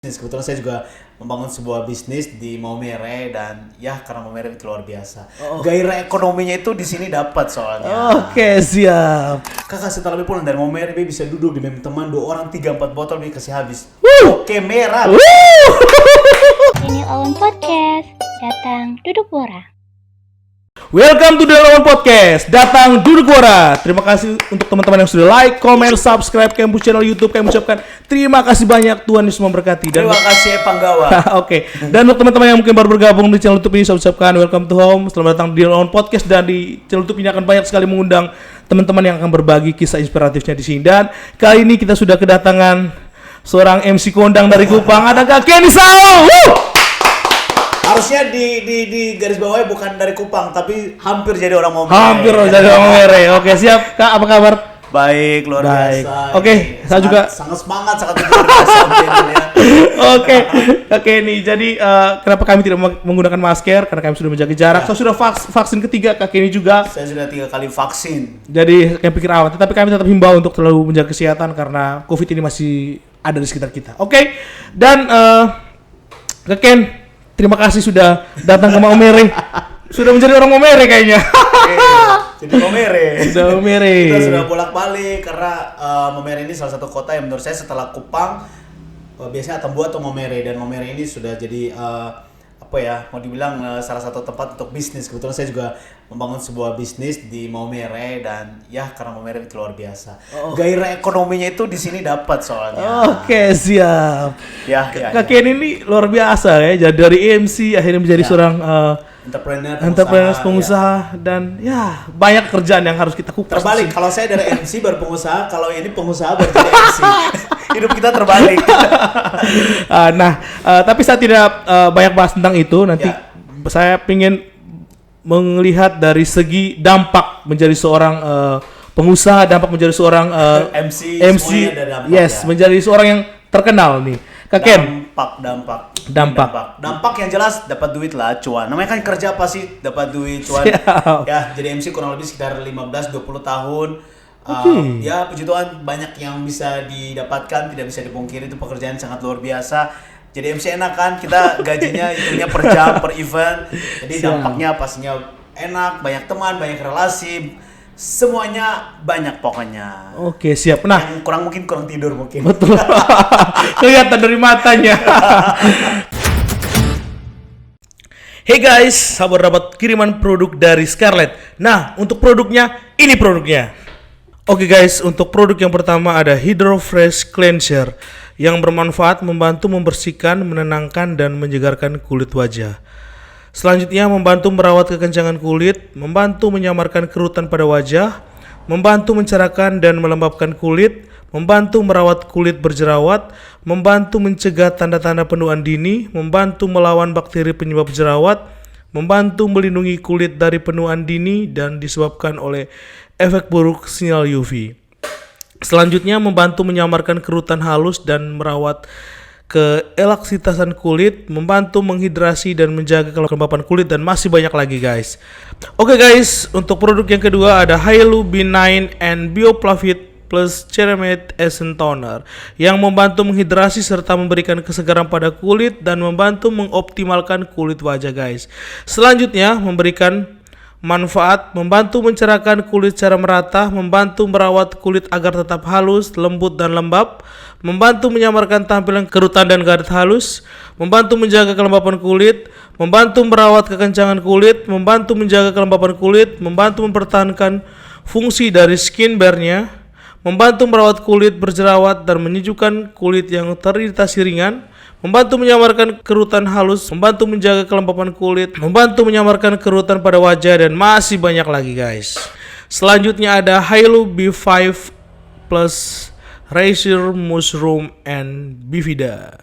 Kebetulan saya juga membangun sebuah bisnis di Maumere dan ya karena Maumere itu luar biasa. Gairah ekonominya itu di sini dapat soalnya. Oke, siap. Kakak setelah lebih pulang dari Maumere, dia bisa duduk di meja teman 2 orang 3-4 botol dia kasih habis. Oke, merah. Ini Owen Podcast, datang duduk bora. Welcome to the Lawan Podcast. Datang duduk Bora. Terima kasih untuk teman-teman yang sudah like, comment, subscribe Campus channel YouTube. Kami ucapkan terima kasih banyak. Tuhan Yesus memberkati. Terima kasih Panggawa. Oke. Dan untuk teman-teman yang mungkin baru bergabung di channel YouTube ini, saya ucapkan welcome to home. Selamat datang di Lawan Podcast, dan di channel YouTube ini akan banyak sekali mengundang teman-teman yang akan berbagi kisah inspiratifnya di sini. Dan kali ini kita sudah kedatangan seorang MC kondang dari Kupang. Ada Kak Kenny Sao. Harusnya di garis bawahnya bukan dari Kupang, tapi hampir jadi orang Maumere. Hampir jadi orang Maumere. Oke, siap. Kak, apa kabar? Baik, luar Baik. biasa. Oke, saya juga sangat semangat, sangat luar biasa ya. Oke nih. Jadi kenapa kami tidak menggunakan masker? Karena kami sudah menjaga jarak. Saya sudah vaksin ketiga, Kak Kenny juga. Saya sudah 3 kali vaksin. Jadi kami pikir aman. Tetapi kami tetap himbau untuk selalu menjaga kesehatan karena COVID ini masih ada di sekitar kita. Oke. Dan Kak Ken, terima kasih sudah datang ke Maumere. Sudah menjadi orang Maumere kayaknya. Jadi Maumere. Sudah Maumere. Kita sudah bolak-balik karena Maumere ini salah satu kota yang menurut saya setelah Kupang biasanya Atambua atau Maumere, dan Maumere ini sudah jadi mau dibilang salah satu tempat untuk bisnis. Kebetulan saya juga membangun sebuah bisnis di Maumere dan ya karena Maumere itu luar biasa. Gairah ekonominya itu di sini dapat soalnya. Oke, siap. Kak Ken ini luar biasa ya. Jadi dari MC akhirnya menjadi seorang entrepreneur, pengusaha, dan ya banyak kerjaan yang harus kita kupas. Terbalik, kalau saya dari MC baru pengusaha, kalau ini pengusaha baru jadi MC. Hidup kita terbalik. Tapi saya tidak banyak bahas tentang itu. Nanti saya ingin melihat dari segi dampak menjadi seorang pengusaha, dampak menjadi seorang MC, yes, menjadi seorang yang terkenal nih. Kak Ken, dampak yang jelas dapat duit lah, cuan. Namanya kan kerja pasti dapat duit, cuan. Ya, jadi MC kurang lebih sekitar 15-20 tahun. Ya, puji Tuhan banyak yang bisa didapatkan, tidak bisa dipungkiri itu pekerjaan sangat luar biasa. Jadi MC enak kan, kita gajinya hitungnya per jam, per event. Jadi dampaknya pastinya enak, banyak teman, banyak relasi. Semuanya banyak pokoknya. Oke, siap. Nah, yang kurang tidur mungkin. Betul. Kelihatan dari matanya. Hey guys, sabar dapat kiriman produk dari Scarlett. Nah, untuk produknya, ini produknya. Oke guys, untuk produk yang pertama ada Hydro Fresh Cleanser yang bermanfaat membantu membersihkan, menenangkan, dan menyegarkan kulit wajah. Selanjutnya membantu merawat kekencangan kulit, membantu menyamarkan kerutan pada wajah, membantu mencerahkan dan melembabkan kulit, membantu merawat kulit berjerawat, membantu mencegah tanda-tanda penuaan dini, membantu melawan bakteri penyebab jerawat, membantu melindungi kulit dari penuaan dini dan disebabkan oleh efek buruk sinyal UV. Selanjutnya membantu menyamarkan kerutan halus dan merawat keelaksitasan kulit, membantu menghidrasi dan menjaga kelembapan kulit, dan masih banyak lagi guys. Oke guys, untuk produk yang kedua ada Hylu B9 and Bioplavit plus Ceramide Essence Toner yang membantu menghidrasi serta memberikan kesegaran pada kulit dan membantu mengoptimalkan kulit wajah guys. Selanjutnya memberikan manfaat membantu mencerahkan kulit secara merata, membantu merawat kulit agar tetap halus, lembut, dan lembab, membantu menyamarkan tampilan kerutan dan garis halus, membantu menjaga kelembapan kulit, membantu merawat kekencangan kulit, membantu menjaga kelembapan kulit, membantu mempertahankan fungsi dari skin barrier-nya, membantu merawat kulit berjerawat dan menyejukkan kulit yang teriritasi ringan, membantu menyamarkan kerutan halus, membantu menjaga kelembapan kulit, membantu menyamarkan kerutan pada wajah, dan masih banyak lagi guys. Selanjutnya ada Hylu B5 plus Razor Mushroom and Bifida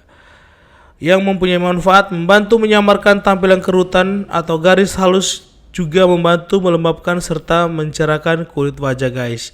yang mempunyai manfaat membantu menyamarkan tampilan kerutan atau garis halus, juga membantu melembabkan serta mencerahkan kulit wajah guys.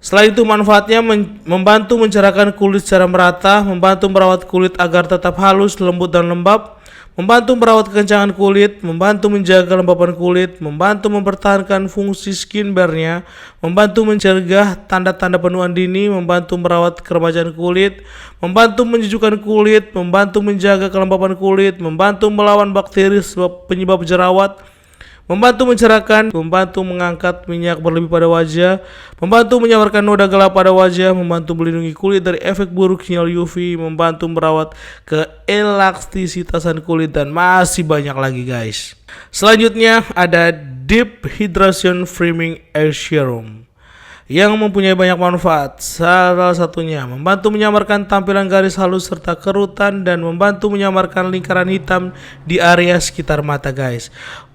Selain itu manfaatnya membantu mencerahkan kulit secara merata, membantu merawat kulit agar tetap halus, lembut, dan lembab, membantu merawat kekencangan kulit, membantu menjaga kelembapan kulit, membantu mempertahankan fungsi skin barrier-nya, membantu mencegah tanda-tanda penuaan dini, membantu merawat keremajaan kulit, membantu menyejukkan kulit, membantu menjaga kelembapan kulit, membantu melawan bakteri penyebab jerawat, membantu mencerahkan, membantu mengangkat minyak berlebih pada wajah, membantu menyamarkan noda gelap pada wajah, membantu melindungi kulit dari efek buruk sinyal UV, membantu merawat keelastisitasan kulit, dan masih banyak lagi guys. Selanjutnya ada Deep Hydration Framing Air Serum yang mempunyai banyak manfaat. Salah satunya membantu menyamarkan tampilan garis halus serta kerutan dan membantu menyamarkan lingkaran hitam di area sekitar mata guys.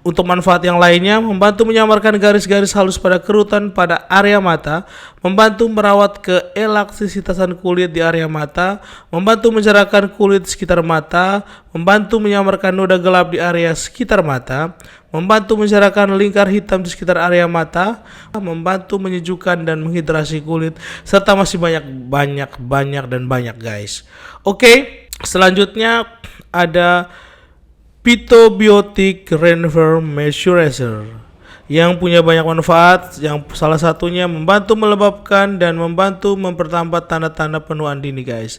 Untuk manfaat yang lainnya, membantu menyamarkan garis-garis halus pada kerutan pada area mata, membantu merawat keelastisitasan kulit di area mata, membantu mencerahkan kulit sekitar mata, membantu menyamarkan noda gelap di area sekitar mata, membantu mencerahkan lingkar hitam di sekitar area mata, membantu menyejukkan dan menghidrasi kulit, serta masih banyak guys. Oke, selanjutnya ada Phytobiotic Renewer Moisturizer yang punya banyak manfaat, yang salah satunya membantu melembabkan dan membantu memperlambat tanda-tanda penuaan dini guys.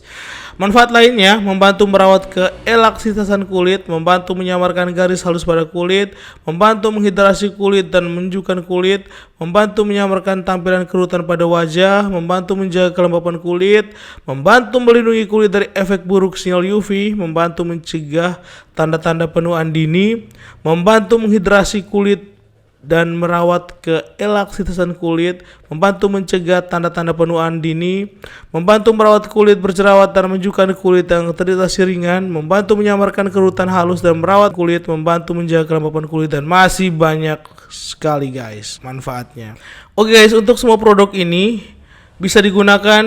Manfaat lainnya membantu merawat keelastisitasan kulit, membantu menyamarkan garis halus pada kulit, membantu menghidrasi kulit dan menyejukkan kulit, membantu menyamarkan tampilan kerutan pada wajah, membantu menjaga kelembapan kulit, membantu melindungi kulit dari efek buruk sinyal UV, membantu mencegah tanda-tanda penuaan dini, membantu menghidrasi kulit dan merawat keelastisitasan kulit, membantu mencegah tanda-tanda penuaan dini, membantu merawat kulit berjerawat dan menyejukkan kulit yang teriritasi ringan, membantu menyamarkan kerutan halus dan merawat kulit, membantu menjaga kelembapan kulit, dan masih banyak sekali guys manfaatnya. Oke guys, untuk semua produk ini bisa digunakan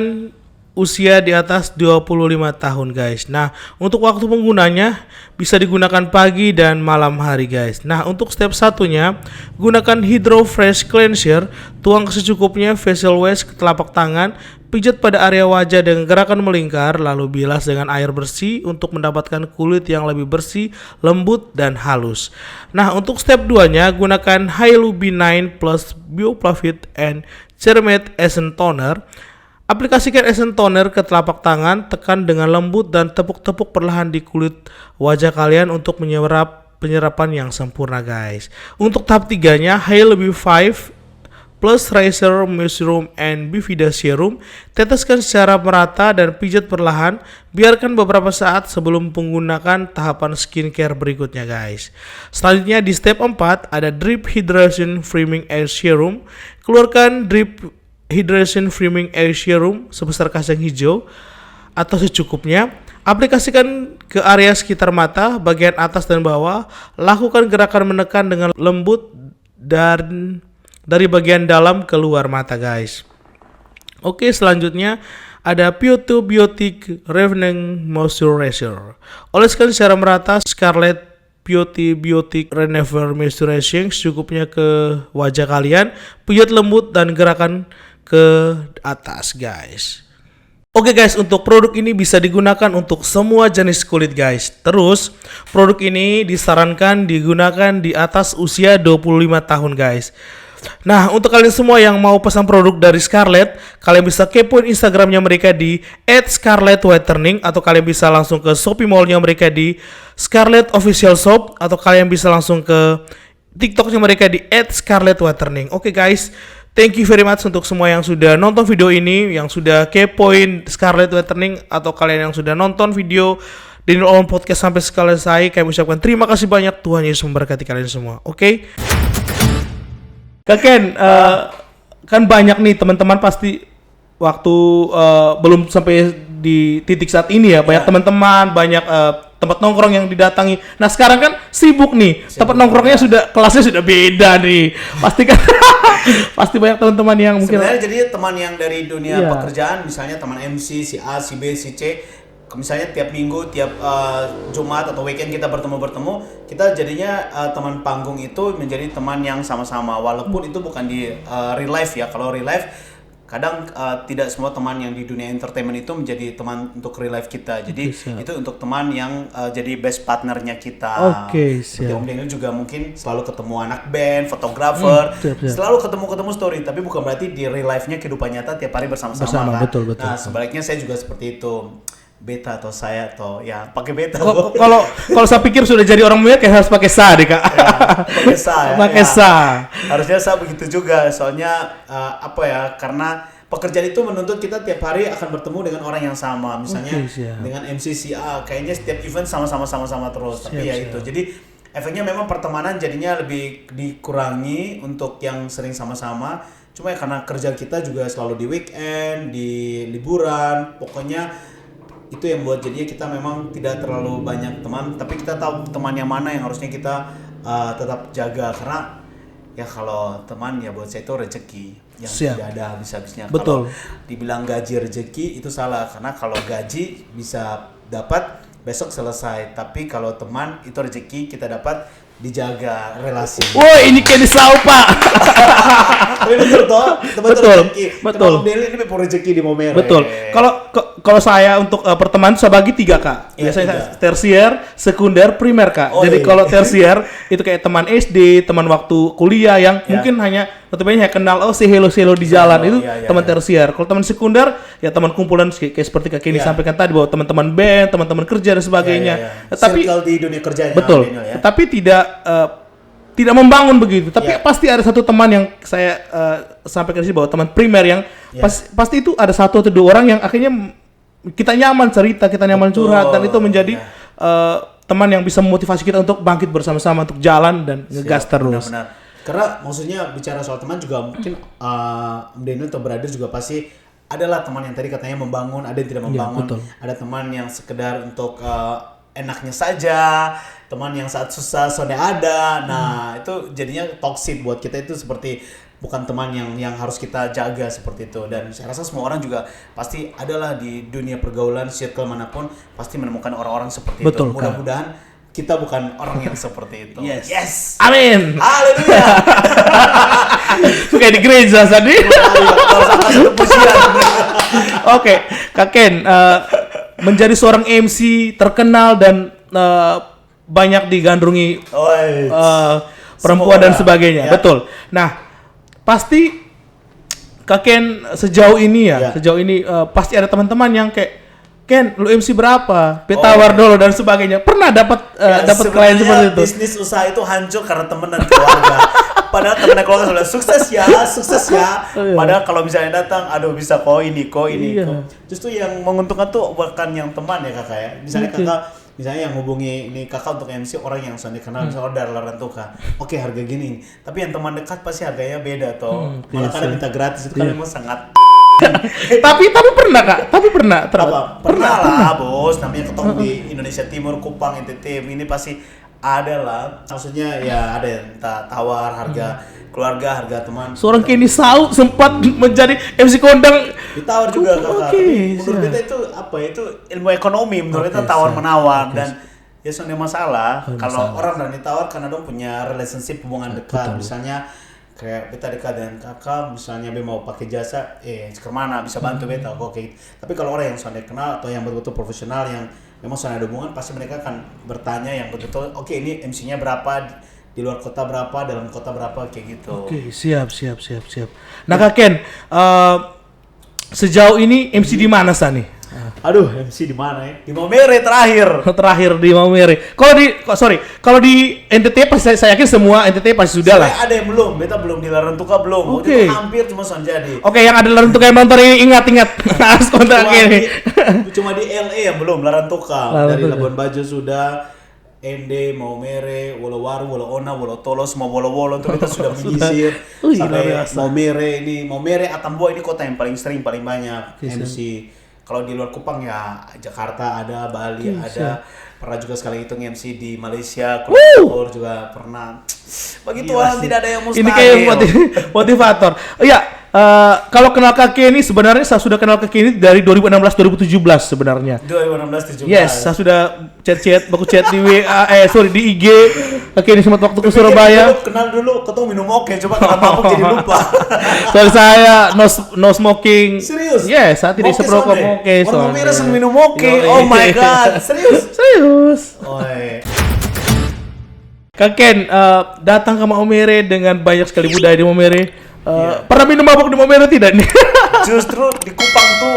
usia di atas 25 tahun guys. Nah, untuk waktu penggunanya bisa digunakan pagi dan malam hari guys. Nah, untuk step satunya, gunakan Hydro Fresh Cleanser, tuang secukupnya facial wash ke telapak tangan, pijat pada area wajah dengan gerakan melingkar, lalu bilas dengan air bersih untuk mendapatkan kulit yang lebih bersih, lembut, dan halus. Nah, untuk step 2-nya, gunakan Hyalubin-9 plus Bioflavit and Ceramide Essence Toner. Aplikasikan Essence Toner ke telapak tangan, tekan dengan lembut dan tepuk-tepuk perlahan di kulit wajah kalian untuk penyerapan yang sempurna guys. Untuk tahap 3-nya, Hyalubin 5 plus Razor Serum and Bifida Serum, teteskan secara merata dan pijat perlahan, biarkan beberapa saat sebelum menggunakan tahapan skincare berikutnya guys. Selanjutnya di step 4 ada Drip Hydration Framing Air Serum. Keluarkan Drip Hydration Framing Air Serum sebesar kacang hijau atau secukupnya. Aplikasikan ke area sekitar mata, bagian atas dan bawah. Lakukan gerakan menekan dengan lembut dan dari bagian dalam keluar mata guys. Oke, selanjutnya ada Phytobiotic Renewer Moisturizer. Oleskan secara merata Scarlett Phytobiotic Renewer Moisturizer secukupnya ke wajah kalian. Pijat lembut dan gerakan ke atas guys. Oke guys, untuk produk ini bisa digunakan untuk semua jenis kulit guys. Terus produk ini disarankan digunakan di atas usia 25 tahun guys. Nah, untuk kalian semua yang mau pesan produk dari Scarlett, kalian bisa kepoin Instagramnya mereka di @scarlettwhitening, atau kalian bisa langsung ke Shopee Mall-nya mereka di Scarlett Official Shop, atau kalian bisa langsung ke TikTok-nya mereka di @scarlettwhitening. Oke guys, thank you very much untuk semua yang sudah nonton video ini, yang sudah kepoin Scarlett Whitening, atau kalian yang sudah nonton video di All Podcast sampai selesai. Kami ucapkan terima kasih banyak. Tuhan Yesus memberkati kalian semua. Oke? Kak Ken, kan banyak nih teman-teman pasti waktu belum sampai di titik saat ini ya, banyak teman-teman, banyak tempat nongkrong yang didatangi. Nah sekarang kan sibuk nih, tempat nongkrongnya sudah, kelasnya sudah beda nih, pasti kan pasti banyak teman-teman yang mungkin sebenarnya jadi teman yang dari dunia pekerjaan, misalnya teman MC si A, si B, si C, misalnya tiap minggu, tiap Jumat atau weekend kita bertemu, kita jadinya teman panggung itu menjadi teman yang sama-sama, walaupun itu bukan di real life ya. Kalau real life kadang tidak semua teman yang di dunia entertainment itu menjadi teman untuk real life kita. Jadi itu untuk teman yang jadi best partnernya kita. Seperti Om Daniel juga mungkin selalu ketemu anak band, fotografer, selalu ketemu story. Tapi bukan berarti di real life-nya kehidupan nyata tiap hari bersama-sama kan. Betul. Nah sebaliknya saya juga seperti itu. Beta atau saya atau ya pakai beta. Kalau saya pikir sudah jadi orang muda kayak harus pakai sa deh Kak. Pakai sa. Pakai sa. Harusnya sa begitu juga. Soalnya karena pekerjaan itu menuntut kita tiap hari akan bertemu dengan orang yang sama. Misalnya dengan MC A, kayaknya setiap event sama-sama terus. Tapi ya itu. Jadi efeknya memang pertemanan jadinya lebih dikurangi untuk yang sering sama-sama. Cuma ya karena kerja kita juga selalu di weekend, di liburan, pokoknya itu yang buat jadinya kita memang tidak terlalu banyak teman, tapi kita tahu teman yang mana yang harusnya kita tetap jaga, karena ya kalau teman ya buat saya itu rezeki yang tidak ada habis-habisnya. Kalau dibilang gaji rezeki itu salah, karena kalau gaji bisa dapat besok selesai, tapi kalau teman itu rezeki kita dapat dijaga relasi. Woi, ini kayak disau Pak. Tapi betul toh, rezeki. Betul. Ini rezeki di Momere. Betul. Kalau saya untuk pertemanan saya bagi 3 Kak. Biasanya tersier, sekunder, primer Kak. Jadi kalau tersier itu kayak teman SD, teman waktu kuliah yang mungkin hanya notabene kenal say hello di jalan itu teman tersier. Kalau teman sekunder ya teman kumpulan kayak seperti Kak Kenny sampaikan tadi, bahwa teman-teman band, teman-teman kerja dan sebagainya. Tapi circle di dunia kerjanya. Betul. Tapi tidak membangun begitu, tapi pasti ada satu teman yang saya sampaikan di sini, bahwa teman primer yang pasti itu ada 1 atau 2 orang yang akhirnya kita nyaman cerita, kita nyaman curhat, dan itu menjadi teman yang bisa memotivasi kita untuk bangkit bersama-sama untuk jalan dan ngegas terus. Benar. Karena maksudnya bicara soal teman juga mungkin Om Daniel atau Brother juga pasti adalah teman yang tadi katanya membangun, ada yang tidak membangun, ada teman yang sekedar untuk enaknya saja, teman yang saat susah soalnya ada. Nah itu jadinya toxic buat kita, itu seperti bukan teman yang harus kita jaga seperti itu. Dan saya rasa semua orang juga pasti adalah di dunia pergaulan, circle manapun pasti menemukan orang-orang seperti itu. Mudah-mudahan kita bukan orang yang seperti itu. Yes. Amin. Haleluya. Kayak di gereja tadi. Oke, Kak Ken, menjadi seorang MC terkenal dan banyak digandrungi perempuan dan sebagainya. Betul. Nah, pasti Kak Ken sejauh ini pasti ada teman-teman yang kayak, Ken, lu MC berapa? Tawar dulu dan sebagainya. Pernah dapat klien seperti itu? Bisnis usaha itu hancur karena teman dan keluarga. Padahal teman dan keluarga sudah sukses ya. Padahal kalau misalnya datang, aduh bisa kok ini. Justru yang menguntungkan tuh bukan yang teman ya kakak ya. Misalnya kakak, yang hubungi ini kakak untuk MC orang yang sudah dikenal, misalnya order Larantuka. Oke, harga gini. Tapi yang teman dekat pasti harganya beda toh. Malah kadang minta gratis, itu kan memang sangat. tapi pernah Kak, pernah lah bos, namanya ketemu di Indonesia Timur, Kupang, NTT, ini pasti ada lah, maksudnya ya ada yang tawar harga keluarga, harga teman. Seorang Kenny Sau sempat menjadi MC kondang, ditawar juga kakak. Menurut kita itu itu ilmu ekonomi, menurut kita tawar menawar. Dan ya soalnya masalah kalau orang berani tawar karena dong punya relationship, hubungan dekat. Misalnya kayak beta dekat dengan kakak, misalnya dia mau pakai jasa, kemana bisa bantu beta, oke. Tapi kalau orang yang sudah kenal atau yang betul-betul profesional, yang memang sudah ada hubungan, pasti mereka akan bertanya yang betul-betul, oke, ini MC-nya berapa, di luar kota berapa, dalam kota berapa, kayak gitu. Oke, siap. Nah Kak Ken, sejauh ini MC di mana nih? Aduh, MC di mana ya? Di Momere Terakhir di Momere. Kalau di NTT pasti saya yakin semua NTT pasti sudah lah. Ada yang belum, beta belum di Larantuka belum. Itu hampir cuma jadi. Oke, yang ada Larantuka yang nonton ini ingat harus kontak ini. Cuma di LA yang belum Larantuka. Dari Labuan Bajo sudah, Ende, Momere, Wolowaru, Woloona, Wolotolo, semua Wolo-Wolo itu kita sudah menyisir. Sampai Momere, Atambua ini kota yang paling sering, paling banyak MC. Kalau di luar Kupang ya Jakarta ada, Bali ada. Pernah juga sekali itu MC di Malaysia, Kuala Lumpur juga pernah. Begituan, tidak ada yang mustahil. Ini kayak motivator. Oh ya, Kalau kenal Kak Kenny sebenarnya saya sudah kenal Kak Kenny dari 2016-2017 sebenarnya. 2016-17. Yes, saya sudah chat baku chat di WA, di IG. Kak Kenny sempat waktu ke Surabaya. Kenal dulu, ketemu minum oke, coba kenapa aku jadi lupa. Soalnya saya no smoking. Serius? Yes, saya tidak seperokok oke. Orang merah minum oke. Oh my god, serius? Serius. Oi. Kak Ken, datang ke Maumere dengan banyak sekali budaya di Maumere. Pernah minum mabuk di Maumere tidak nih? Justru di Kupang tuh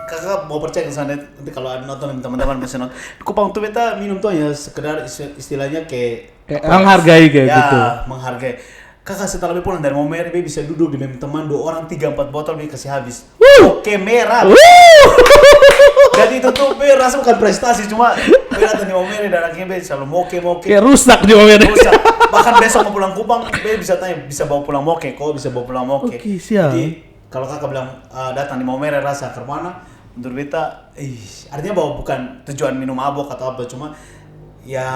kakak mau percaya ke sana nanti kalau ada nonton teman-teman bisa nonton. Di Kupang tuh beta minum tuh ya sekedar istilahnya kayak menghargai kayak ya, gitu. Menghargai. Kakak setelah pulang dari Maumere be bisa duduk di teman 2 orang 3-4 botol be kasih habis. Oke merah. Jadi itu tuh be rasa bukan prestasi cuma be datang di Maumere dan akhirnya be selalu moke. Kayak rusak di Maumere. Rusak. Bahkan besok mau pulang Kupang be bisa tanya bisa bawa pulang moke. Kok bisa bawa pulang moke? Oke, siap. Jadi kalau kakak bilang datang di Maumere rasa ke mana? Menurut beta, artinya bahwa bukan tujuan minum mabok atau apa cuma ya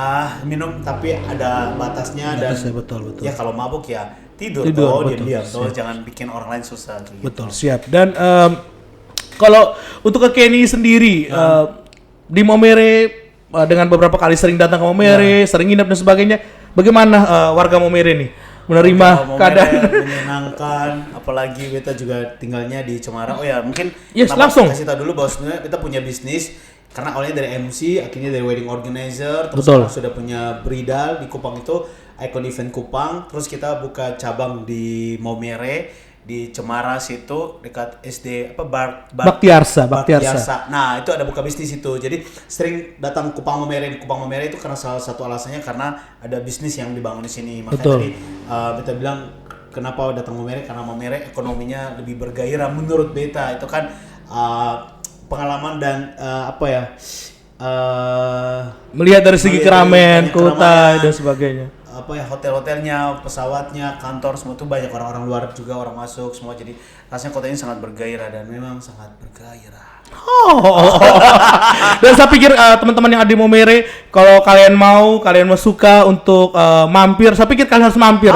minum tapi ada batasnya dan betul. ya kalau mabuk ya tidur diam jangan bikin orang lain susah gitu. Betul, siap. Dan kalau untuk ke Kenny sendiri di Maumere dengan beberapa kali sering datang ke Maumere, sering nginep dan sebagainya, bagaimana warga Maumere nih menerima keadaan menyenangkan, apalagi beta juga tinggalnya di Cemara. Oh ya mungkin langsung kasih tahu dulu bahwa sebenarnya kita punya bisnis. Karena awalnya dari MC, akhirnya dari wedding organizer, terus sekarang sudah punya bridal di Kupang itu, Icon Event Kupang, terus kita buka cabang di Maumere, di Cemara situ dekat SD Baktiarsa. Nah, itu ada buka bisnis itu. Jadi sering datang Kupang Maumere di Kupang Maumere itu karena salah satu alasannya karena ada bisnis yang dibangun di sini. Makanya tadi beta bilang kenapa datang Maumere karena Maumere ekonominya lebih bergairah menurut beta. Itu kan pengalaman dan melihat dari segi keramaian kota dan sebagainya. Hotel-hotelnya, pesawatnya, kantor semua tuh banyak orang-orang luar juga orang masuk semua jadi rasanya kota ini sangat bergairah dan memang sangat bergairah. Dan saya pikir teman-teman yang ada di Maumere kalau kalian suka untuk mampir, saya pikir kalian harus mampir.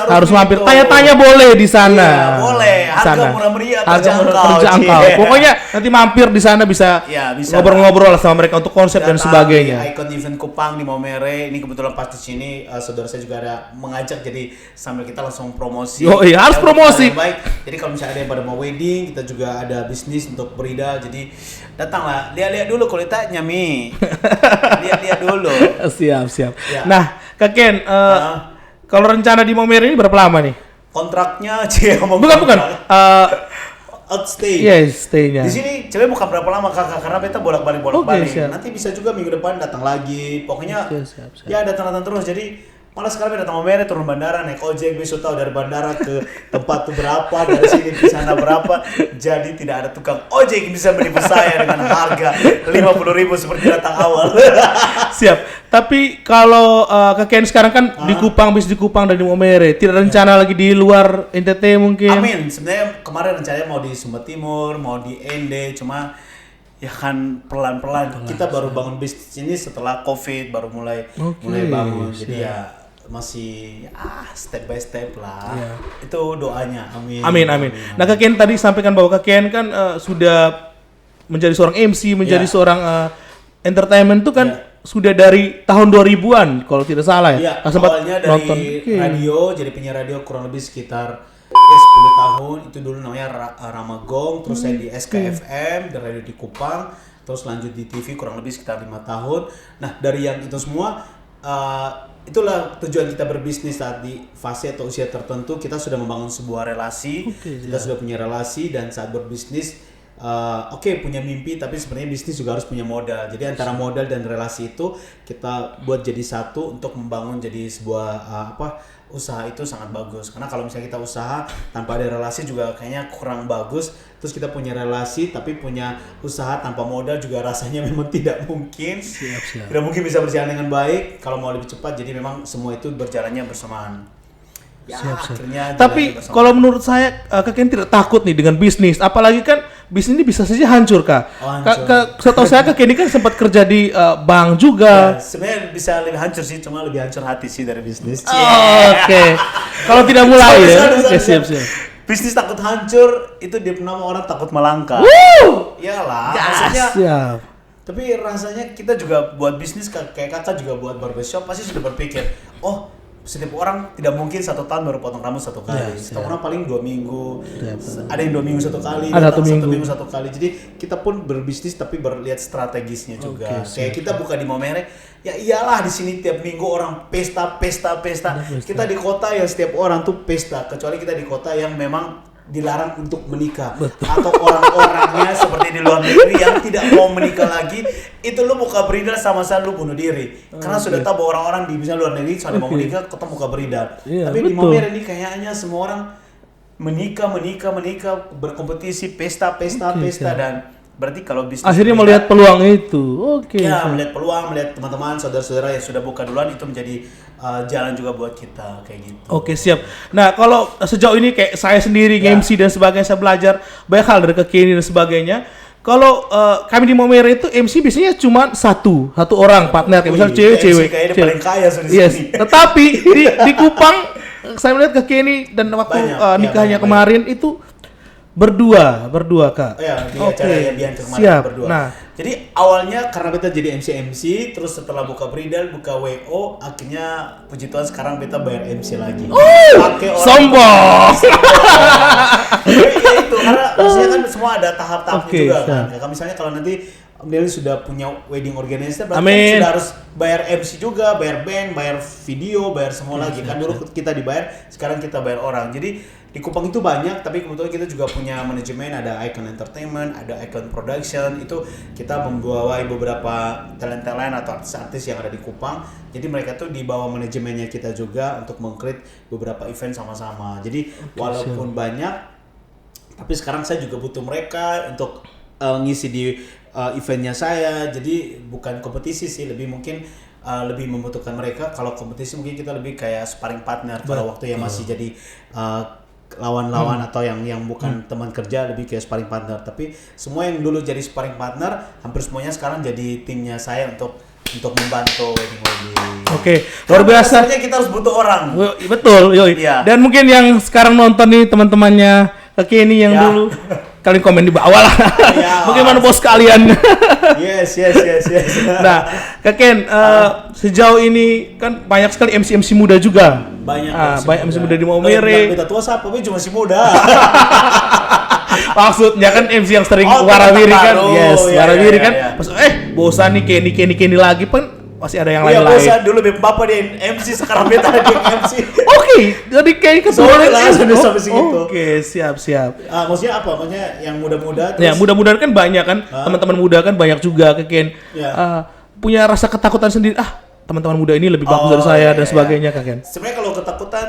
Harus mampir. Tanya-tanya boleh di sana. Iya, boleh. Harga murah meriah terjangkau. Pokoknya nanti mampir di sana bisa ngobrol-ngobrol sama mereka untuk konsep dan sebagainya. Icon Event Kupang di Maumere ini kebetulan pas di sini saudara saya juga ada mengajak jadi sambil kita langsung promosi. Harus promosi. Baik. Jadi kalau misalnya ada yang pada mau wedding, kita juga ada bisnis untuk bridal. Jadi datanglah, lihat dulu kulitnya Mi. Lihat dulu. Siap. Ya. Nah, Kak Ken, kalau rencana di Maumere ini berapa lama nih? Kontraknya bukan. Outstay. Yes, stay-nya. Di sini cewek bukan berapa lama kakak karena beta bolak-balik. Nanti bisa juga minggu depan datang lagi. Pokoknya siap. ya datang terus. Jadi malah sekali datang Maumere turun bandara naik ojek besok tahu dari bandara ke tempat tuh berapa dari sini ke sana berapa. Jadi tidak ada tukang ojek yang bisa menipu saya dengan harga 50.000 seperti datang awal. Siap. Tapi kalau Kak Ken sekarang kan di Kupang, bis di Kupang dan di Maumere, tidak rencana lagi di luar NTT mungkin? Amin. Sebenarnya kemarin rencananya mau di Sumba Timur, mau di Ende, cuma ya kan pelan-pelan. Kita baru bangun bisnis ini setelah COVID, baru mulai bangun. Jadi ya masih step by step lah. Itu doanya. Amin. Nah, Kak Ken tadi sampaikan bahwa Kak Ken kan sudah menjadi seorang MC, menjadi seorang entertainment itu kan sudah dari tahun 2000-an kalau tidak salah ya. Awalnya dari radio, jadi penyiar radio kurang lebih sekitar 10 tahun. Itu dulu namanya Ramagong, terus saya di SKFM, di radio di Kupang, terus lanjut di TV kurang lebih sekitar 5 tahun. Nah, dari yang itu semua itulah tujuan kita berbisnis saat di fase atau usia tertentu kita sudah membangun sebuah relasi, kita sudah punya relasi dan saat berbisnis punya mimpi tapi sebenarnya bisnis juga harus punya modal. Jadi antara modal dan relasi itu kita buat jadi satu untuk membangun jadi sebuah usaha itu sangat bagus. Karena kalau misalnya kita usaha tanpa ada relasi juga kayaknya kurang bagus. Terus kita punya relasi tapi punya usaha tanpa modal juga rasanya memang tidak mungkin. Tidak mungkin bisa berjalan dengan baik kalau mau lebih cepat. Jadi memang semua itu berjalannya bersamaan. Tapi kalau menurut saya Kak Ken tidak takut nih dengan bisnis, apalagi kan bisnis ini bisa saja hancur Kak. Setahu saya Kak Ken ini kan sempat kerja di bank juga. Sebenarnya bisa lebih hancur sih, cuma lebih hancur hati sih dari bisnis. Oke. Kalau tidak mulai ya. Siap. bisnis takut hancur itu nama orang takut melangkah. Iyalah, maksudnya. Siap. Tapi rasanya kita juga buat bisnis kayak kakak juga buat barbershop pasti sudah berpikir, oh setiap orang tidak mungkin 1 tahun baru potong rambut 1 kali. Setiap orang paling 2 minggu, ada yang 2 minggu 1 kali, ada 1 minggu. minggu 1 kali. Jadi kita pun berbisnis tapi berlihat strategisnya juga. Kayak kita buka di Maumere, ya iyalah di sini tiap minggu orang pesta. Kita di kota yang setiap orang tuh pesta, kecuali kita di kota yang memang dilarang untuk menikah. Atau orang-orangnya seperti di luar negeri yang tidak mau menikah lagi, itu lu buka beridar sama-sama lu bunuh diri. Karena sudah tahu bahwa orang-orang di misalnya luar negeri soalnya mau menikah ketemu buka beridar. Tapi di Maumere ini kayaknya semua orang menikah, berkompetisi, pesta dan berarti kalau bisnis akhirnya melihat peluang itu. Ya, melihat peluang, melihat teman-teman, saudara-saudara yang sudah buka duluan itu menjadi jalan juga buat kita kayak gitu. Oke, siap. Nah, kalau sejauh ini kayak saya sendiri MC dan sebagainya, saya belajar banyak hal dari Keni dan sebagainya. Kalau kami di Maumere itu MC biasanya cuma satu orang partner kayak misalnya cewek. Kayaknya paling kaya di sini. Tetapi di Kupang saya melihat Keni dan waktu nikahnya kemarin itu berdua Kak. Ya, di acara yang biar kemarin siap. berdua. Nah, jadi awalnya karena beta jadi MC, terus setelah buka bridal, buka WO, akhirnya puji Tuhan sekarang beta bayar MC lagi. Pakai orang sombong. Ya itu karena maksudnya kan semua ada tahap-tahapnya juga kan. Kayak misalnya kalau nanti Deli sudah punya wedding organizer, berarti kan sudah harus bayar MC juga, bayar band, bayar video, bayar semua lagi. Kan dulu kita dibayar, sekarang kita bayar orang. Jadi di Kupang itu banyak, tapi kebetulan kita juga punya manajemen, ada Icon Entertainment, ada Icon Production, itu kita membawa beberapa talent-talent atau artis-artis yang ada di Kupang. Jadi mereka tuh di bawah manajemennya kita juga untuk meng-create beberapa event sama-sama. Jadi walaupun banyak, tapi sekarang saya juga butuh mereka untuk ngisi di eventnya saya. Jadi bukan kompetisi sih, lebih mungkin lebih membutuhkan mereka. Kalau kompetisi mungkin kita lebih kayak sparring partner. Kalau waktu yang masih jadi lawan-lawan atau yang bukan teman kerja, lebih kayak sparring partner. Tapi semua yang dulu jadi sparring partner hampir semuanya sekarang jadi timnya saya untuk membantu wedding. Oke, luar biasa. Biasanya kita harus butuh orang. Betul, yoi. Iya. Dan mungkin yang sekarang nonton nih teman-temannya Keni yang dulu, kalian komen di bawah lah. Bagaimana bos kalian? Yes. Nah, Kak Ken, sejauh ini kan banyak sekali MC muda juga. Banyak MC muda di Maumere. Beta tua siapa? Beta cuma si muda. Maksudnya kan MC yang sering warawiri kan. Yes, warawiri kan. Pas bosan nih Keni lagi pun masih ada yang lain-lain. Iya, bosan dulu Bapak dia MC, sekarang beta dia MC. Oke, jadi kayak ketua langsung sampai segitu. Oke, siap. Maksudnya apa? Maksudnya yang muda-muda terus. Ya, mudah-mudahan kan banyak kan. Teman-teman muda kan banyak juga Ken. Punya rasa ketakutan sendiri. Teman-teman muda ini lebih bagus dari saya dan sebagainya Ken. Sebenarnya kalau ketakutan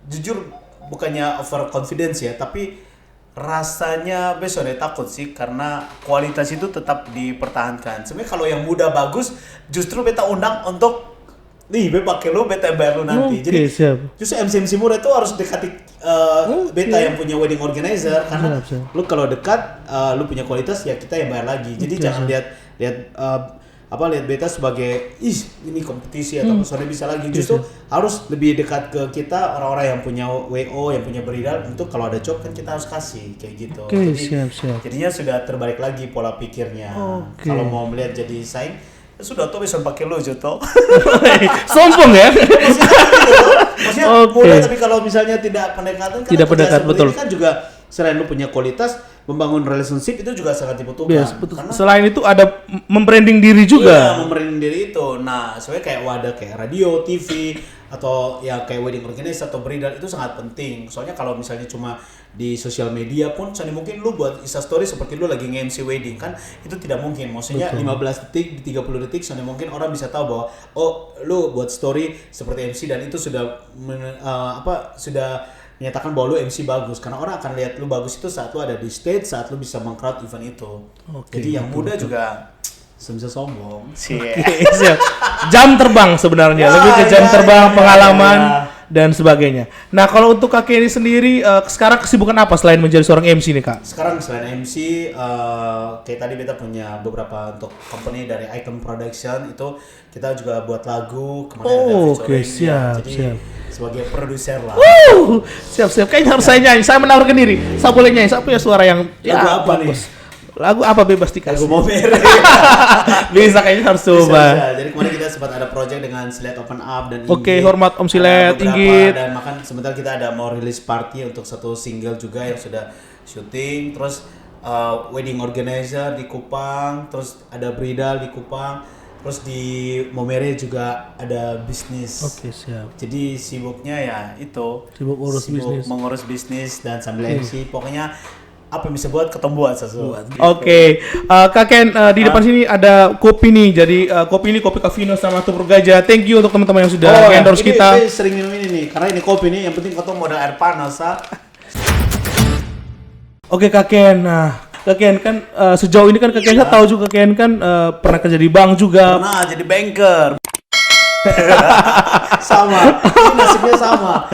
jujur bukannya over confidence ya, tapi rasanya besoknya takut sih karena kualitas itu tetap dipertahankan. Sebenarnya kalau yang muda bagus, justru beta undang untuk beta pakai lu, beta bayar lu nanti. Jadi justru MC muda itu harus dekati beta yang punya wedding organizer karena lu kalau dekat, lu punya kualitas ya kita yang bayar lagi. Jadi jangan lihat beta sebagai ini kompetisi atau soalnya bisa lagi. Justru harus lebih dekat ke kita, orang-orang yang punya WO, yang punya beridal, untuk kalau ada job kan kita harus kasih kayak gitu. Jadi jadinya sudah terbalik lagi pola pikirnya. Kalau mau melihat jadi saing, sudah tuh bisa pakai lo Joto. Sombong ya. Maksudnya mudah, tapi kalau misalnya tidak pendekatan, tidak pendekat, betul. Kan juga selain lu punya kualitas, membangun relationship itu juga sangat dibutuhkan. Yes, selain itu ada membranding diri juga. Iya, membranding diri itu. Nah, sebenarnya kayak wadah kayak radio, TV, atau ya kayak wedding organizer atau bridal itu sangat penting. Soalnya kalau misalnya cuma di sosial media pun, soalnya mungkin lu buat Instastory seperti lu lagi nge-MC wedding kan, itu tidak mungkin. Maksudnya 15 detik, di 30 detik, soalnya mungkin orang bisa tahu bahwa lu buat story seperti MC dan itu sudah sudah menyatakan bahwa lu MC bagus, karena orang akan lihat lu bagus itu saat lu ada di stage, saat lu bisa meng-crowd event itu. Jadi yang muda juga bisa sombong. Jam terbang sebenarnya, lebih ke jam terbang, pengalaman dan sebagainya. Nah, kalau untuk Kak Keni sendiri sekarang kesibukan apa selain menjadi seorang MC nih Kak? Sekarang selain MC, kayak tadi kita punya beberapa untuk company dari Icon Production, itu kita juga buat lagu kemarin ada featuring. Siap. sebagai produser lah. Siap. Kayaknya harus saya nyanyi. Saya menawarkan diri. Saya boleh nyanyi. Saya punya suara yang Lagu apa nih? bagus. Lagu apa bebas dikasih. Lagu Momere. Bisa kayaknya harus coba. Bisa. Jadi kemarin kita sempat ada project dengan Silet Open Up dan Oke, Inggit. hormat Om Silet, Ada beberapa, Inggit. dan makan sebentar kita ada mau rilis party untuk satu single juga yang sudah syuting. Terus wedding organizer di Kupang, terus ada bridal di Kupang, terus di Momere juga ada bisnis. Oke, siap. Jadi sibuknya ya itu. Sibuk urus bisnis. Mengurus bisnis dan sambil MC. Pokoknya apa yang bisa buat ketembuhan sesuatu. Oke, Kak Ken, di depan sini ada kopi nih. Jadi kopi ini kopi Cafino sama Tubruk Gajah. Thank you untuk teman-teman yang sudah endorse kita. Ini sering minum ini nih, karena ini kopi nih. Yang penting kau modal air panas, Oke, Kak Ken. Nah, Kak Ken kan sejauh ini kan Kak Ken tahu juga Kak Ken kan pernah kerja di bank juga. Pernah jadi banker. Sama, ini nasibnya sama.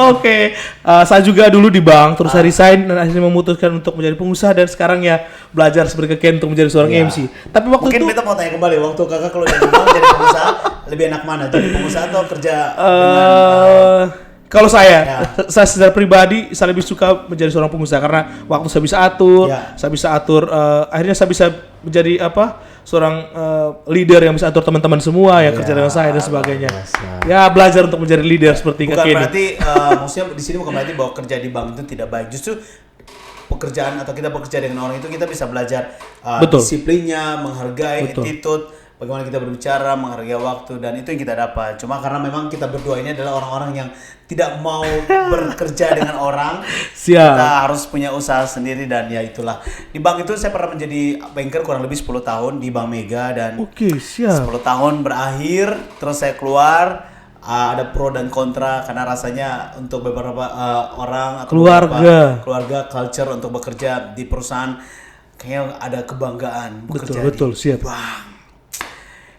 Oke, saya juga dulu di bank, terus saya resign dan akhirnya memutuskan untuk menjadi pengusaha dan sekarang ya belajar seperti Kak Ken untuk menjadi seorang Iya. MC. Tapi waktu Mungkin itu kita mau tanya kembali, waktu kakak kalau jadi bank jadi pengusaha lebih enak mana? Jadi pengusaha atau kerja dengan kalau saya, Ya. saya secara pribadi saya lebih suka menjadi seorang pengusaha karena waktu saya bisa atur, Ya. saya bisa atur. Akhirnya saya bisa menjadi seorang leader yang bisa atur teman-teman semua yang kerja dengan saya dan sebagainya. biasa. Ya belajar untuk menjadi leader seperti Kak Bukan Ken. berarti maksudnya di sini bukan berarti bahwa kerja di bank itu tidak baik. Justru pekerjaan atau kita bekerja dengan orang itu kita bisa belajar Betul. disiplinnya, menghargai Betul. attitude, bagaimana kita berbicara, menghargai waktu, dan itu yang kita dapat. Cuma karena memang kita berdua ini adalah orang-orang yang tidak mau bekerja dengan orang, Siap. kita harus punya usaha sendiri dan ya itulah. Di bank itu saya pernah menjadi banker kurang lebih 10 tahun di Bank Mega dan Oke, siap. 10 tahun berakhir, terus saya keluar. Ada pro dan kontra karena rasanya untuk beberapa orang atau keluarga culture untuk bekerja di perusahaan kayaknya ada kebanggaan bekerja Betul, di siap. bank.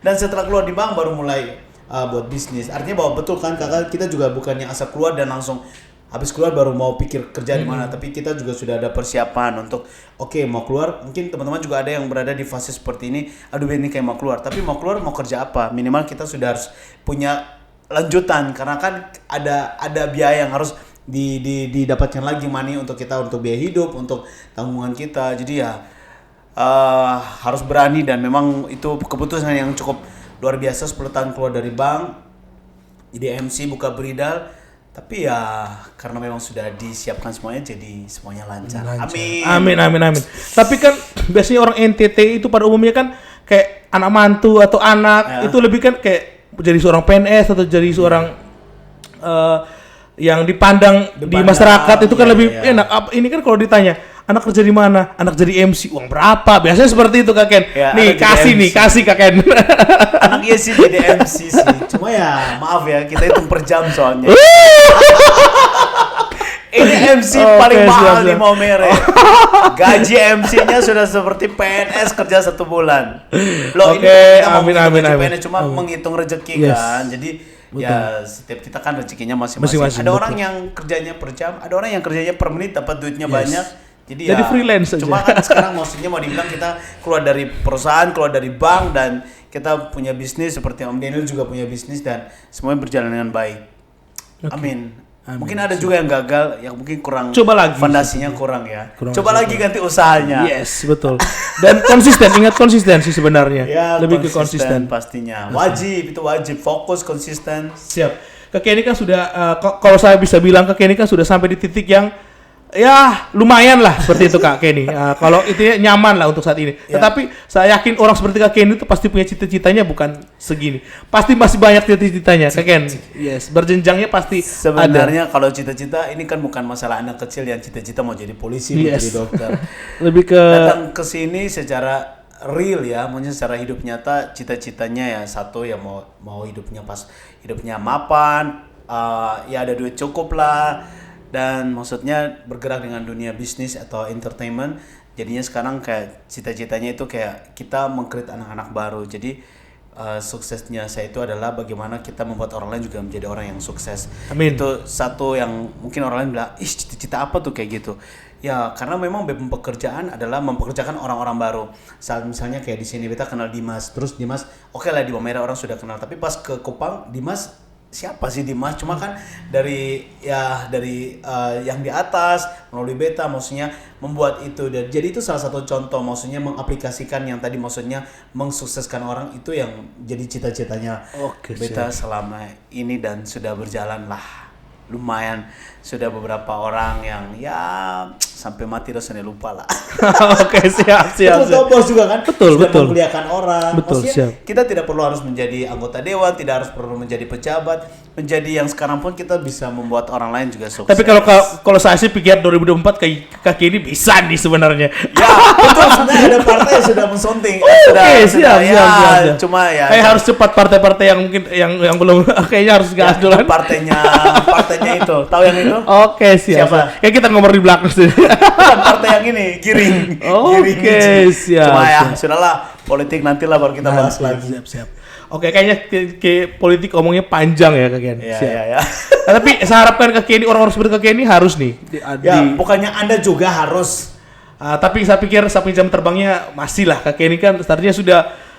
Dan setelah keluar di bank baru mulai buat bisnis. Artinya bahwa betul kan kakak, kita juga bukan yang asal keluar dan langsung habis keluar baru mau pikir kerja di mana, tapi kita juga sudah ada persiapan untuk oke, mau keluar. Mungkin teman-teman juga ada yang berada di fase seperti ini. Aduh, ini kayak mau keluar, tapi mau keluar mau kerja apa? Minimal kita sudah harus punya lanjutan karena kan ada biaya yang harus didapatkan lagi, money untuk kita, untuk biaya hidup, untuk tanggungan kita. Jadi ya harus berani dan memang itu keputusan yang cukup luar biasa. 10 tahun keluar dari bank jadi MC, buka bridal, tapi ya karena memang sudah disiapkan semuanya jadi semuanya lancar. Amin. Amin. Tapi kan biasanya orang NTT itu pada umumnya kan kayak anak mantu atau anak itu lebih kan kayak jadi seorang PNS atau jadi seorang yang dipandang di masyarakat itu kan lebih enak. Ini kan kalau ditanya anak kerja di mana, anak jadi MC, uang berapa? Biasanya seperti itu Kak Ken. Ya, nih kasih Kak Ken. Anaknya sih jadi MC sih, cuma ya maaf ya kita hitung per jam soalnya. Ini MC paling mahal di Momere. Gaji MC-nya sudah seperti PNS kerja 1 bulan. Loh, ini kita mau amin. PNS cuma menghitung rezeki kan. Jadi ya setiap kita kan rezekinya masing-masing. Ada orang yang kerjanya per jam, ada orang yang kerjanya per menit dapat duitnya banyak. Jadi freelance aja. Cuma kan sekarang maksudnya mau dibilang kita keluar dari perusahaan, keluar dari bank, dan kita punya bisnis seperti Om Daniel juga punya bisnis dan semuanya berjalan dengan baik. Amin. Mungkin ada juga yang gagal, yang mungkin kurang, coba lagi, fondasinya kurang ya. Coba lagi ganti usahanya. Yes, betul. Dan konsisten, ingat konsistensi sebenarnya. Ya, lebih ke konsisten pastinya. Wajib, itu wajib, fokus, konsisten. Siap. Kak Kenny kan sudah kalau saya bisa bilang Kak Kenny kan sudah sampai di titik yang ya lumayan lah seperti itu Kak Kenny. Kalau itu ya, nyaman lah untuk saat ini. Tetapi saya yakin orang seperti Kak Kenny itu pasti punya cita-citanya bukan segini. Pasti masih banyak cita-citanya Kak Ken. Yes, berjenjangnya pasti sebenarnya ada. Kalau cita-cita ini kan bukan masalah anak kecil yang cita-cita mau jadi polisi, mau jadi dokter. Lebih ke datang ke sini secara real ya, maksudnya secara hidup nyata, cita-citanya ya satu ya mau hidupnya mapan, ya ada duit cukup lah. Dan maksudnya bergerak dengan dunia bisnis atau entertainment. Jadinya sekarang kayak cita-citanya itu kayak kita meng-create anak-anak baru. Jadi suksesnya saya itu adalah bagaimana kita membuat orang lain juga menjadi orang yang sukses. Amin. Itu satu yang mungkin orang lain bilang, ih cita-cita apa tuh kayak gitu. Ya karena memang pekerjaan adalah mempekerjakan orang-orang baru. Saat misalnya kayak di sini kita kenal Dimas, terus Dimas oke lah di Momere orang sudah kenal. Tapi pas ke Kupang, Dimas siapa sih Dimas? Cuma kan dari yang di atas melalui beta maksudnya membuat itu, dan jadi itu salah satu contoh maksudnya mengaplikasikan yang tadi maksudnya mensukseskan orang itu yang jadi cita-citanya Oke, beta selama ini, dan sudah berjalan lah lumayan, sudah beberapa orang yang ya sampai mati rasanya lupa lah. Oke, siap. Betul bos juga kan, Betul. memperlihatkan orang. Betul, Maksudnya siap. kita tidak perlu harus menjadi anggota dewan, tidak harus perlu menjadi pejabat, menjadi yang sekarang pun kita bisa membuat orang lain juga sukses. Tapi kalau saya sih pikir 2024 kaki ini bisa nih sebenarnya. Ya betul, sebenarnya ada partai yang sudah mensonting. Oke, siap. Cuma ya Harus cepat partai-partai yang mungkin yang belum kayaknya harus gas dulu. partainya itu, tahu yang itu? Oke, siap. Siapa? Kayak kita ngomong di belakang sih. Bukan partai yang ini, Giring. Oke, Giring. siap. Cuma ya sudahlah, politik nantilah baru kita bahas lagi. Siap. Oke, kayaknya ke politik omongnya panjang ya Kak Ken. Siap. Ya. Nah, tapi saya harapkan Kak Kenny, orang-orang seperti Kak Kenny harus nih. Ya, bukannya Anda juga harus. Tapi saya pikir sampai jam terbangnya masih lah. Kak Kenny kan startnya sudah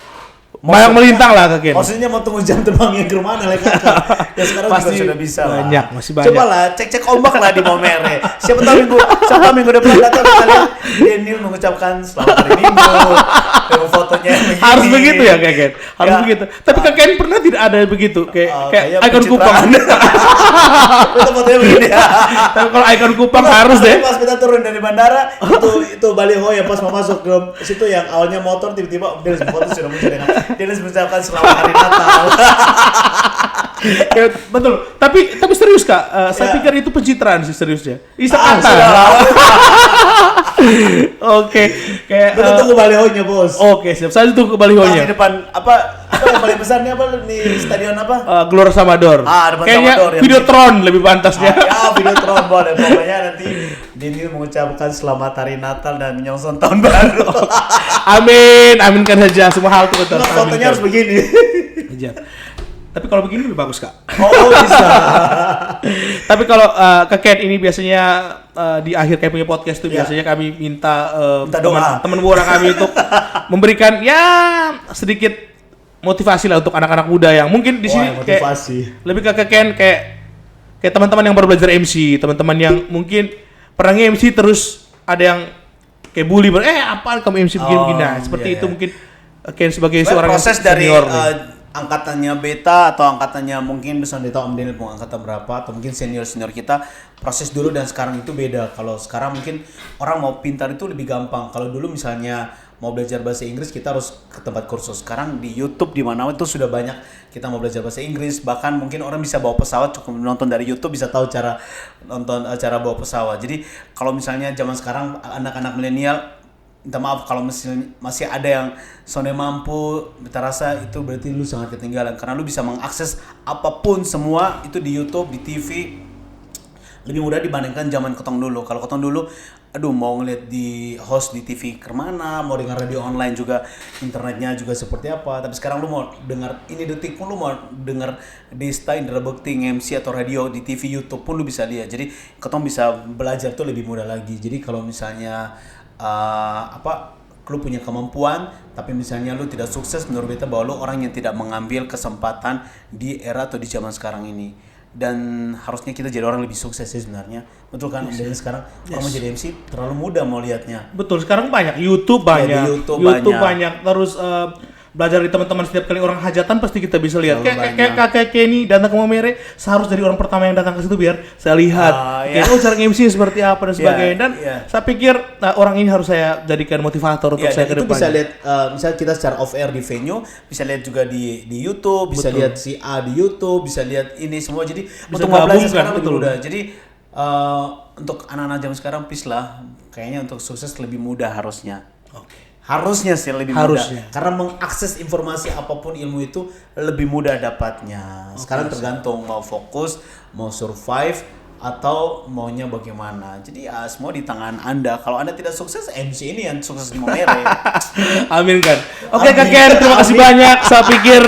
banyak melintang lah Kak Kenny. Maksudnya mau tunggu jam terbangnya ke mana lah kakak? Ya sekarang Pasti juga sudah bisa banyak, lah. masih banyak. Coba lah, cek ombak lah di Momere. Siapa tahu minggu depan datang kalian Daniel mengucapkan selamat hari Minggu. Dengan fotonya begini. Harus begitu ya Kak Ken? Harus Ya. begitu. Tapi Kak Ken pernah tidak ada begitu? Kayak Kayak ikon Kupang. pencitraan. Itu fotonya begini. Tapi kalau ikon Kupang harus deh. Pas kita turun dari bandara, itu baliho yang pas mau masuk ke situ yang awalnya motor tiba-tiba dia foto sudah muncul dengan dia mengucapkan selamat hari Natal. Ya, betul. Tapi serius Kak, saya Ya. pikir itu pencitraan sih seriusnya. Isa Ah, kata. sudah. Oke, kayak Betul tunggu balihonya bos. oke, siap. Saya tunggu Pas di balihonya. depan apa yang paling besarnya apa di stadion apa? Gelora Samador. Depan Kayaknya Samador yang- Videotron lebih pantasnya. Ya Videotron boleh, pokoknya nanti Dini mengucapkan selamat hari Natal dan menyongsong tahun baru. Amin, aminkan saja semua hal itu betul. Nah, fotonya harus begini. Siap. Tapi kalau begini lebih bagus Kak. Oh bisa. Tapi kalau Kak Ken ini biasanya di akhir kami punya podcast tuh Ya. biasanya kami minta Minta doa. teman buara kami untuk memberikan ya sedikit motivasi lah untuk anak-anak muda yang mungkin di sini kayak motivasi. lebih ke Kak Ken kayak teman-teman yang baru belajar MC, teman-teman yang mungkin pernah MC terus ada yang kayak bully apaan kamu MC begini-begini. Nah, seperti iya, itu iya. mungkin Ken sebagai Sebenarnya seorang proses dari senior nih. angkatannya beta atau angkatannya mungkin bisa tahu Om Daniel mau angkatan berapa atau mungkin senior kita proses dulu dan sekarang itu beda. Kalau sekarang mungkin orang mau pintar itu lebih gampang. Kalau dulu misalnya mau belajar bahasa Inggris kita harus ke tempat kursus. Sekarang di YouTube di mana itu sudah banyak kita mau belajar bahasa Inggris. Bahkan mungkin orang bisa bawa pesawat, cukup nonton dari YouTube bisa tahu cara cara bawa pesawat. Jadi kalau misalnya zaman sekarang anak-anak milenial, minta maaf kalau masih ada yang sonde mampu, beta rasa itu berarti lu sangat ketinggalan karena lu bisa mengakses apapun semua itu di YouTube, di TV lebih mudah dibandingkan zaman ketong dulu. Kalau ketong dulu mau ngeliat di host di TV kemana, mau dengar radio online juga internetnya juga seperti apa. Tapi sekarang lu mau dengar ini detik pun lu mau dengar Desta Indra Bekti MC atau radio di TV YouTube pun lu bisa lihat. Jadi ketong bisa belajar tuh lebih mudah lagi. Jadi kalau misalnya lu punya kemampuan tapi misalnya lu tidak sukses, menurut beta bahwa lu orang yang tidak mengambil kesempatan di era atau di zaman sekarang ini, dan harusnya kita jadi orang lebih sukses sih sebenarnya, betul kan? Dan sekarang orang mau jadi MC terlalu mudah mau lihatnya. Betul, sekarang banyak YouTube banyak, Ya, di YouTube banyak. Terus belajar dari teman-teman setiap kali orang hajatan pasti kita bisa lihat. Terlalu Kayak kakek Kenny datang ke Momere, seharus jadi orang pertama yang datang ke situ biar saya lihat. Ya. Cara MC seperti apa dan sebagainya. Dan saya pikir orang ini harus saya jadikan motivator untuk saya ke itu depannya. bisa lihat misalnya kita secara off air di venue, bisa lihat juga di YouTube, bisa lihat si A di YouTube, bisa lihat ini semua. Jadi untuk mau belajar sekarang lebih mudah. Jadi untuk anak-anak zaman sekarang please lah, kayaknya untuk sukses lebih mudah harusnya. Harusnya sih lebih mudah. Karena mengakses informasi apapun ilmu itu lebih mudah dapatnya. Sekarang tergantung mau fokus, mau survive, atau maunya bagaimana. Jadi ya semua di tangan Anda. Kalau Anda tidak sukses, MC ini yang sukses di Momere. Amin kan. Oke Amin. Kak Ken, terima kasih banyak. Saya pikir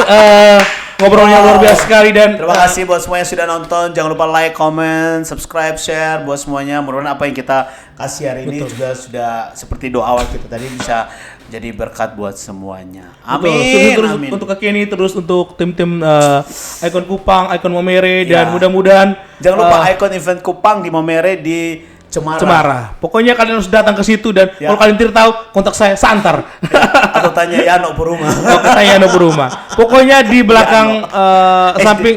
ngobrolnya luar biasa sekali dan Terima kasih buat semua yang sudah nonton. Jangan lupa like, comment, subscribe, share buat semuanya. Mudah-mudahan apa yang kita kasih hari ini juga sudah seperti doa awal kita tadi bisa jadi berkat buat semuanya. Betul. Amin. Terus Amin. untuk Kak Kenny, terus untuk tim-tim Icon Kupang, Icon Momere, Ya. dan mudah-mudahan Jangan lupa Icon Event Kupang di Momere di Cemara. Cemara. Pokoknya kalian harus datang ke situ dan Ya. kalau kalian tidak tahu, kontak saya Santar. Atau tanya Yano Puruma. Oh, katanya no berumah. Pokoknya di belakang samping,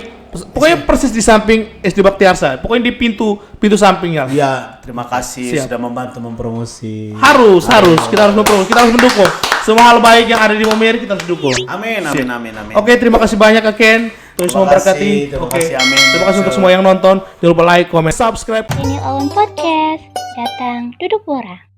pokoknya persis di samping SD Baktiarsa. Pokoknya di pintu sampingnya. Ya, terima kasih Siap. sudah membantu mempromosi. Harus. Kita harus mempromosi, kita harus mendukung. Semua hal baik yang ada di Momere kita harus dukung. Amin. Oke, terima kasih banyak Kak Ken. Terus Terima memberkati. kasih, terima kasih, amin. Terima kasih untuk semua yang nonton. Jangan lupa like, comment, subscribe. Ini Owen Podcast. Datang duduk borak.